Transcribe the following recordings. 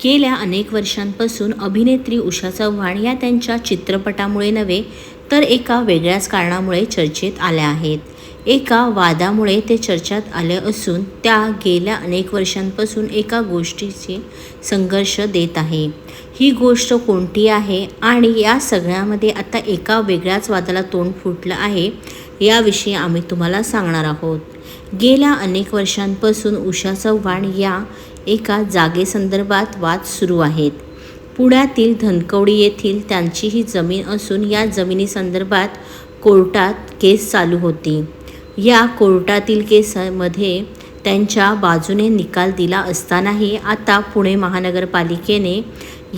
गेल्या अनेक वर्षांपासून अभिनेत्री उषा चव्हाण या त्यांच्या चित्रपटामुळे नव्हे तर एका वेगळ्याच कारणामुळे चर्चेत आल्या आहेत. एका वादामुळे ते चर्चेत आले असून त्या गेल्या अनेक वर्षांपासून एका गोष्टीची संघर्ष देत आहे. ही गोष्ट कोणती आहे आणि या सगळ्यामध्ये आता एका वेगळ्याच वादाला तोंड फुटलं आहे, याविषयी आम्ही तुम्हाला सांगणार आहोत. गेल्या अनेक वर्षांपासून उषा चव्हाण या एका जागेसंदर्भात वाद सुरू आहेत. पुण्यातील धनकवडी येथील त्यांची ही जमीन असून या जमिनीसंदर्भात कोर्टात केस चालू होती. या कोर्टातील केसमध्ये त्यांच्या बाजूने निकाल दिला असतानाही आता पुणे महानगरपालिकेने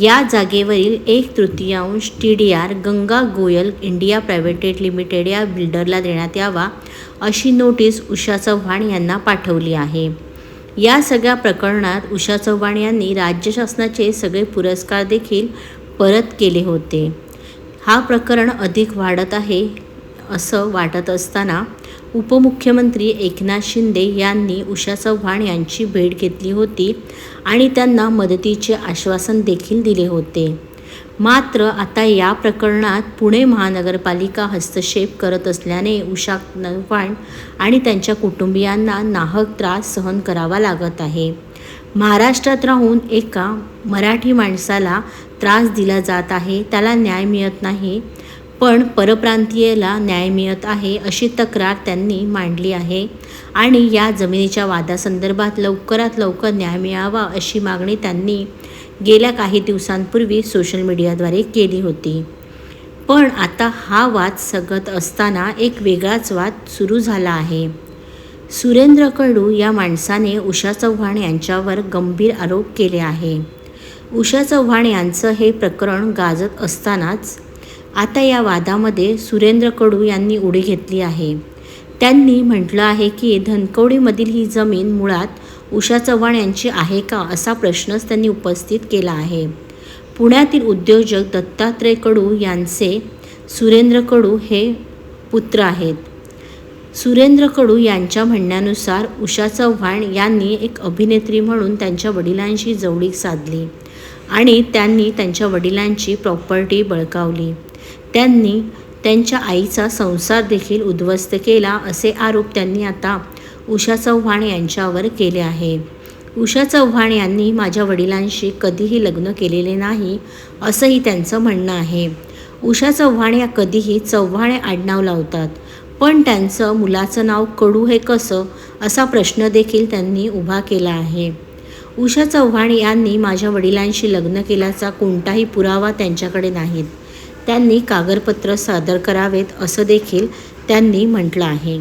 या जागेवरील 1/3 TDR Ganga Goyal India private limited या बिल्डरला देण्यात यावा अशी नोटीस उषा चव्हाण यांना पाठवली आहे. या सगळ्या प्रकरणात उषा चव्हाण यांनी राज्य शासनाचे सगळे पुरस्कार देखील परत केले होते. हा प्रकरण अधिक वाढत आहे असं वाटत असताना उपमुख्यमंत्री एकनाथ शिंदे यांनी उषा चव्हाण यांची भेट घेतली होती आणि त्यांना मदतीचे आश्वासन देखील दिले होते. मात्र आता या प्रकरणात पुणे महानगरपालिका हस्तक्षेप करत असल्याने उषा चव्हाण आणि त्यांच्या कुटुंबियांना नाहक त्रास सहन करावा लागत आहे. महाराष्ट्रात राहून एका मराठी माणसाला त्रास दिला जात आहे, त्याला न्याय मिळत नाही, पण परप्रांतीयाला न्याय मिळत आहे अशी तक्रार त्यांनी मांडली आहे आणि या जमिनीच्या वादासंदर्भात लवकरात लवकर न्याय मिळावा अशी मागणी त्यांनी गेल्या काही दिवसांपूर्वी सोशल मीडियाद्वारे केली होती. पण आता हा वाद सगत असताना एक वेगळाच वाद सुरू झाला आहे. सुरेंद्र कडू या माणसाने उषा चव्हाण यांच्यावर गंभीर आरोप केले आहे. उषा चव्हाण यांचं हे प्रकरण गाजत असतानाच आता या वादामध्ये सुरेंद्र कडू यांनी उडी घेतली आहे. त्यांनी म्हटलं आहे की धनकवडीमधील ही जमीन मुळात उषा चव्हाण यांची आहे का असा प्रश्नच त्यांनी उपस्थित केला आहे. पुण्यातील उद्योजक दत्तात्रय कडू यांचे सुरेंद्र कडू हे पुत्र आहेत. सुरेंद्र कडू यांच्या म्हणण्यानुसार उषा चव्हाण यांनी एक अभिनेत्री म्हणून त्यांच्या वडिलांशी जवळीक साधली आणि त्यांनी त्यांच्या वडिलांची प्रॉपर्टी बळकावली. त्यांनी त्यांच्या आईचा संसार देखील उद्ध्वस्त केला असे आरोप त्यांनी आता उषा चव्हाण यांच्यावर केले आहे. उषा चव्हाण यांनी माझ्या वडिलांशी कधीही लग्न केलेले नाही असंही त्यांचं म्हणणं आहे. उषा चव्हाण या कधीही चव्हाण आडनाव लावतात, पण त्यांचं मुलाचं नाव कडू हे कसं असा प्रश्न देखील त्यांनी उभा केला आहे. उषा चव्हाण यांनी माझ्या वडिलांशी लग्न केल्याचा कोणताही पुरावा त्यांच्याकडे नाहीत. त्यांनी कागदपत्र सादर करावेत असं देखील त्यांनी म्हटलं आहे.